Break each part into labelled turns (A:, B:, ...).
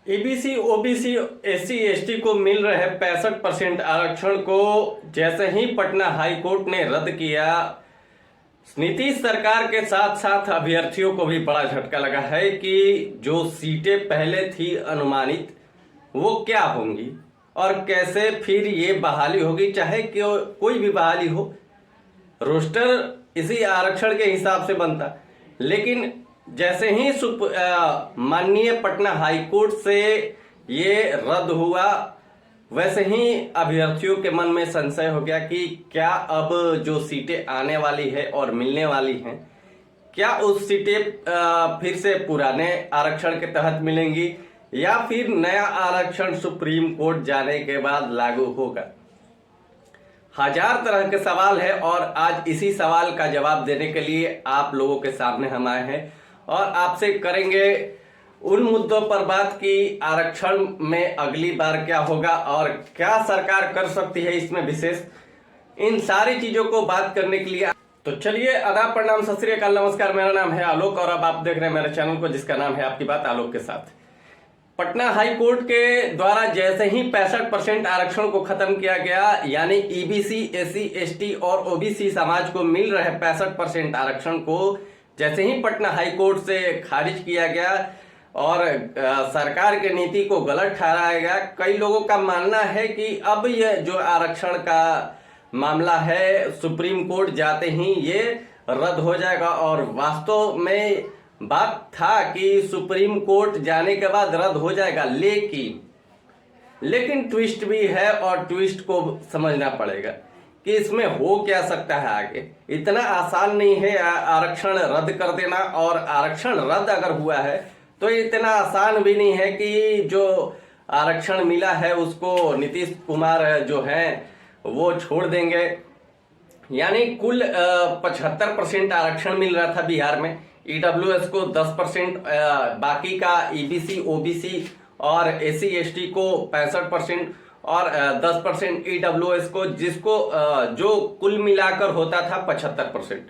A: EBC OBC SC ST को मिल रहे 65% आरक्षण को जैसे ही पटना हाई कोर्ट ने रद्द किया, नीतीश सरकार के साथ साथ अभ्यर्थियों को भी बड़ा झटका लगा है कि जो सीटें पहले थी अनुमानित वो क्या होंगी और कैसे फिर ये बहाली होगी। चाहे कि कोई भी बहाली हो, रोस्टर इसी आरक्षण के हिसाब से बनता, लेकिन जैसे ही माननीय पटना हाई कोर्ट से ये रद्द हुआ, वैसे ही अभ्यर्थियों के मन में संशय हो गया कि क्या अब जो सीटें आने वाली है और मिलने वाली हैं, क्या उस सीटें फिर से पुराने आरक्षण के तहत मिलेंगी या फिर नया आरक्षण सुप्रीम कोर्ट जाने के बाद लागू होगा। हजार तरह के सवाल है और आज इसी सवाल का जवाब देने के लिए आप लोगों के सामने हम आए हैं और आपसे करेंगे उन मुद्दों पर बात की आरक्षण में अगली बार क्या होगा और क्या सरकार कर सकती है इसमें विशेष। इन सारी चीजों को बात करने के लिए तो चलिए आदाब, प्रणाम, सत श्री अकाल, नमस्कार। मेरा नाम है आलोक और अब आप देख रहे हैं मेरे चैनल को जिसका नाम है आपकी बात आलोक के साथ। पटना हाई कोर्ट के द्वारा जैसे ही 65% आरक्षण को खत्म किया गया, यानी ईबीसी एससी एसटी और ओबीसी समाज को मिल रहे 65% आरक्षण को जैसे ही पटना हाई कोर्ट से खारिज किया गया और सरकार के नीति को गलत ठहराया गया। कई लोगों का मानना है कि अब यह जो आरक्षण का मामला है सुप्रीम कोर्ट जाते ही ये रद्द हो जाएगा और वास्तव में बात था कि सुप्रीम कोर्ट जाने के बाद रद्द हो जाएगा, लेकिन ट्विस्ट भी है और ट्विस्ट को समझना पड़ेगा कि इसमें हो क्या सकता है आगे। इतना आसान नहीं है आरक्षण रद्द कर देना, और आरक्षण रद्द अगर हुआ है तो इतना आसान भी नहीं है कि जो आरक्षण मिला है उसको नीतीश कुमार जो है वो छोड़ देंगे। यानी कुल 75% आरक्षण मिल रहा था बिहार में, ईडब्ल्यूएस को 10%, बाकी का ईबीसी ओबीसी और एससी एसटी को 65% और 10% ईडब्ल्यूएस को, जिसको जो कुल मिलाकर होता था 75%,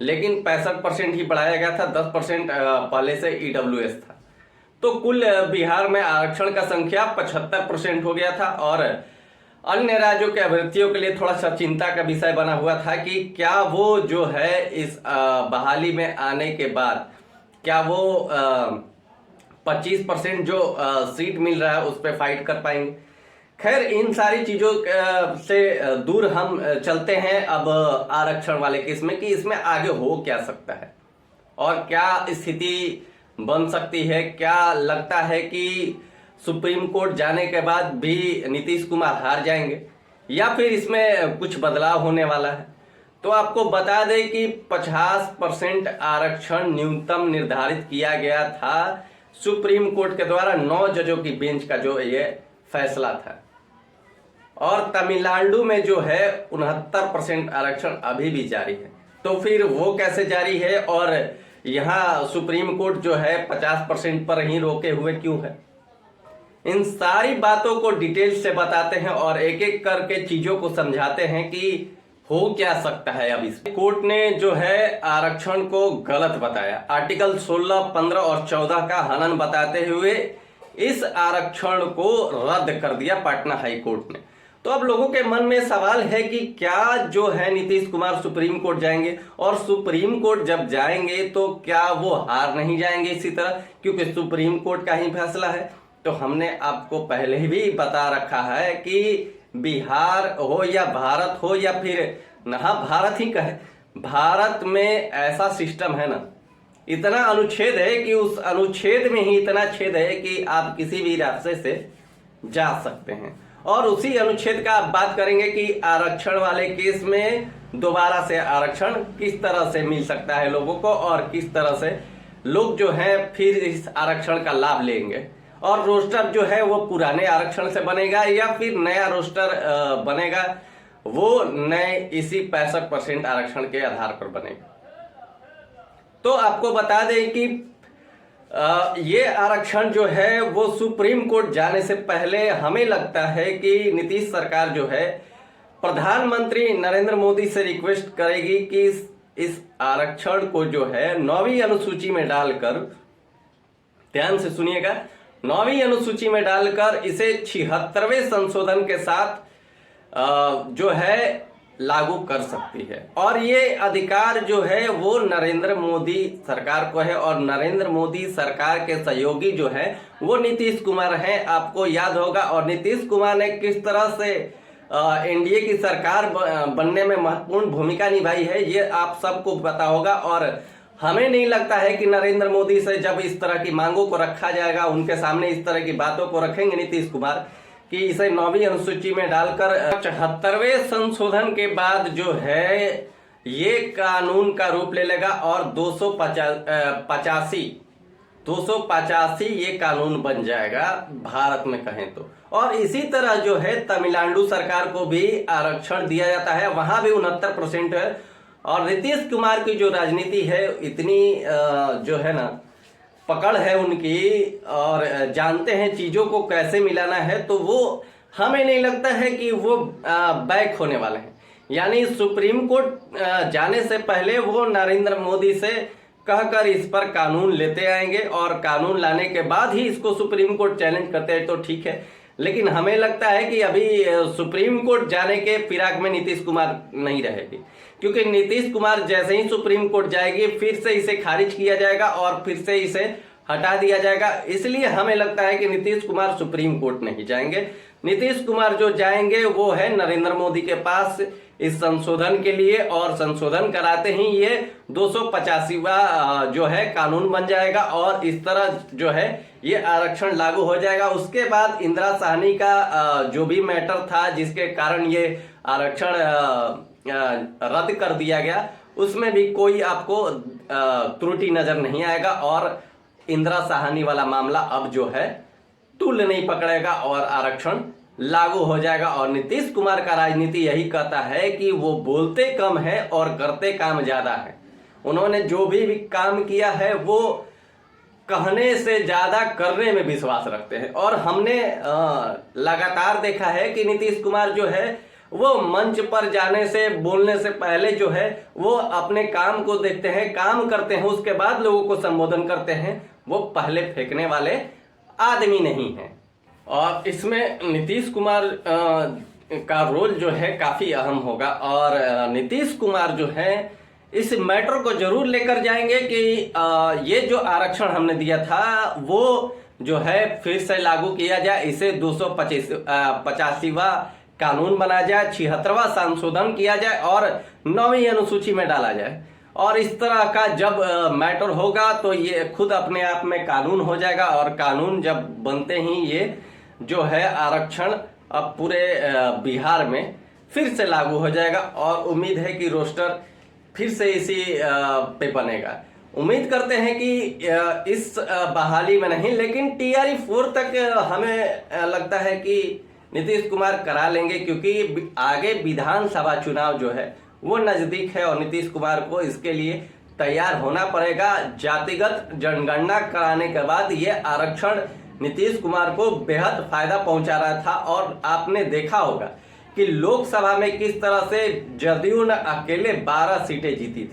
A: लेकिन 65% ही बढ़ाया गया था। 10% पहले से ईडब्ल्यूएस था, तो कुल बिहार में आरक्षण का संख्या 75% हो गया था। और अन्य राज्यों के अभ्यर्थियों के लिए थोड़ा सा चिंता का विषय बना हुआ था कि क्या वो जो है इस बहाली में आने के बाद क्या वो 25% जो सीट मिल रहा है उस पर फाइट कर पाएंगे। खैर, इन सारी चीजों से दूर हम चलते हैं अब आरक्षण वाले केस में कि इसमें आगे हो क्या सकता है और क्या स्थिति बन सकती है। क्या लगता है कि सुप्रीम कोर्ट जाने के बाद भी नीतीश कुमार हार जाएंगे या फिर इसमें कुछ बदलाव होने वाला है। तो आपको बता दें कि 50% आरक्षण न्यूनतम निर्धारित किया गया था सुप्रीम कोर्ट के द्वारा 9 जजों की बेंच का जो ये फैसला था, और तमिलनाडु में जो है 69% आरक्षण अभी भी जारी है। तो फिर वो कैसे जारी है और यहाँ सुप्रीम कोर्ट जो है 50% पर ही रोके हुए क्यों है। इन सारी बातों को डिटेल से बताते हैं और एक एक करके चीजों को समझाते हैं कि हो क्या सकता है। अब इस कोर्ट ने जो है आरक्षण को गलत बताया, आर्टिकल 16, 15 और 14 का हनन बताते हुए इस आरक्षण को रद्द कर दिया पटना हाई कोर्ट ने। तो अब लोगों के मन में सवाल है कि क्या जो है नीतीश कुमार सुप्रीम कोर्ट जाएंगे, और सुप्रीम कोर्ट जब जाएंगे तो क्या वो हार नहीं जाएंगे इसी तरह, क्योंकि सुप्रीम कोर्ट का ही फैसला है। तो हमने आपको पहले भी बता रखा है कि बिहार हो या भारत हो या फिर ना भारत ही कहे, भारत में ऐसा सिस्टम है ना, इतना अनुच्छेद है कि उस अनुच्छेद में ही इतना छेद है कि आप किसी भी रास्ते से जा सकते हैं। और उसी अनुच्छेद का आप बात करेंगे कि आरक्षण वाले केस में दोबारा से आरक्षण किस तरह से मिल सकता है लोगों को और किस तरह से लोग जो है फिर इस आरक्षण का लाभ लेंगे, और रोस्टर जो है वो पुराने आरक्षण से बनेगा या फिर नया रोस्टर बनेगा, वो नए इसी 65% आरक्षण के आधार पर बनेगा। तो आपको बता दें कि ये आरक्षण जो है वो सुप्रीम कोर्ट जाने से पहले हमें लगता है कि नीतीश सरकार जो है प्रधानमंत्री नरेंद्र मोदी से रिक्वेस्ट करेगी कि इस आरक्षण को जो है 9वीं अनुसूची में डालकर, ध्यान से सुनिएगा, 9वीं अनुसूची में डालकर इसे 76वें संशोधन के साथ जो है लागू कर सकती है। और ये अधिकार जो है वो नरेंद्र मोदी सरकार को है, और नरेंद्र मोदी सरकार के सहयोगी जो है वो नीतीश कुमार हैं, आपको याद होगा। और नीतीश कुमार ने किस तरह से एनडीए की सरकार बनने में महत्वपूर्ण भूमिका निभाई है ये आप सबको पता होगा। और हमें नहीं लगता है कि नरेंद्र मोदी से जब इस तरह की मांगों को रखा जाएगा, उनके सामने इस तरह की बातों को रखेंगे नीतीश कुमार कि इसे 9वीं अनुसूची में डालकर 76वें संशोधन के बाद जो है ये कानून का रूप ले लेगा और 285 ये कानून बन जाएगा भारत में कहें तो। और इसी तरह जो है तमिलनाडु सरकार को भी आरक्षण दिया जाता है, वहां भी 69% है। और नीतीश कुमार की जो राजनीति है इतनी जो है ना पकड़ है उनकी, और जानते हैं चीजों को कैसे मिलाना है, तो वो हमें नहीं लगता है कि वो बैक होने वाले हैं। यानी सुप्रीम कोर्ट जाने से पहले वो नरेंद्र मोदी से कहकर इस पर कानून लेते आएंगे, और कानून लाने के बाद ही इसको सुप्रीम कोर्ट चैलेंज करते हैं तो ठीक है। लेकिन हमें लगता है कि अभी सुप्रीम कोर्ट जाने के फिराक में नीतीश कुमार नहीं रहेगी, क्योंकि नीतीश कुमार जैसे ही सुप्रीम कोर्ट जाएगी फिर से इसे खारिज किया जाएगा और फिर से इसे हटा दिया जाएगा। इसलिए हमें लगता है कि नीतीश कुमार सुप्रीम कोर्ट नहीं जाएंगे। नीतीश कुमार जो जाएंगे वो है नरेंद्र मोदी के पास इस संशोधन के लिए, और संशोधन कराते ही ये 285वां जो है कानून बन जाएगा, और इस तरह जो है ये आरक्षण लागू हो जाएगा। उसके बाद इंदिरा साहनी का जो भी मैटर था जिसके कारण ये आरक्षण रद्द कर दिया गया, उसमें भी कोई आपको त्रुटि नजर नहीं आएगा, और इंदिरा साहनी वाला मामला अब जो है टूल नहीं पकड़ेगा और आरक्षण लागू हो जाएगा। और नीतीश कुमार का राजनीति यही कहता है कि वो बोलते कम है और करते काम ज्यादा है। उन्होंने जो भी काम किया है वो कहने से ज्यादा करने में विश्वास रखते हैं। और हमने लगातार देखा है कि नीतीश कुमार जो है वो मंच पर जाने से बोलने से पहले जो है वो अपने काम को देखते हैं, काम करते हैं, उसके बाद लोगों को संबोधन करते हैं। वो पहले फेंकने वाले आदमी नहीं है। और इसमें नीतीश कुमार का रोल जो है काफी अहम होगा, और नीतीश कुमार जो है इस मैटर को जरूर लेकर जाएंगे कि ये जो आरक्षण हमने दिया था वो जो है फिर से लागू किया जाए, इसे 285वां कानून बनाया जाए, 76वां संशोधन किया जाए और 9वीं अनुसूची में डाला जाए। और इस तरह का जब मैटर होगा तो ये खुद अपने आप में कानून हो जाएगा, और कानून जब बनते ही ये जो है आरक्षण अब पूरे बिहार में फिर से लागू हो जाएगा। और उम्मीद है कि रोस्टर फिर से इसी पे बनेगा। उम्मीद करते हैं कि इस बहाली में नहीं, लेकिन TRE 4 तक हमें लगता है कि नीतीश कुमार करा लेंगे, क्योंकि आगे विधानसभा चुनाव जो है वो नजदीक है और नीतीश कुमार को इसके लिए तैयार होना पड़ेगा। जातिगत जनगणना कराने के बाद ये आरक्षण नीतीश कुमार को बेहद फायदा पहुंचा रहा था। और आपने देखा होगा कि लोकसभा में किस तरह से जदयू ने अकेले 12 सीटें जीती थी।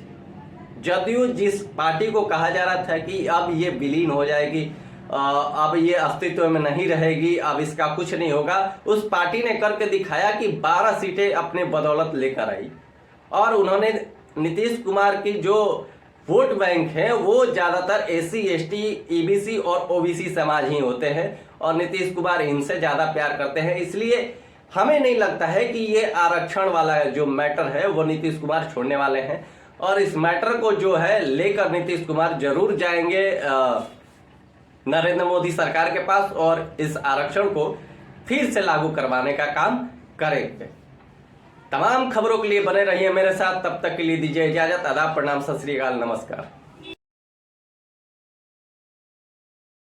A: जदयू जिस पार्टी को कहा जा रहा था कि अब ये विलीन हो जाएगी, अब ये अस्तित्व में नहीं रहेगी, अब इसका कुछ नहीं होगा, उस पार्टी ने करके दिखाया कि 12 सीटें अपने बदौलत लेकर आई। और उन्होंने नीतीश कुमार की जो वोट बैंक है वो ज्यादातर SC ST EBC और OBC समाज ही होते हैं, और नीतीश कुमार इनसे ज्यादा प्यार करते हैं। इसलिए हमें नहीं लगता है कि ये आरक्षण वाला जो मैटर है वो नीतीश कुमार छोड़ने वाले हैं। और इस मैटर को जो है लेकर नीतीश कुमार जरूर जाएंगे नरेंद्र मोदी सरकार के पास, और इस आरक्षण को फिर से लागू करवाने का काम करेंगे। तमाम खबरों के लिए बने रहिए मेरे साथ, तब तक के लिए दीजिए इजाजत। आदाब, प्रणाम, सत श्री अकाल, नमस्कार।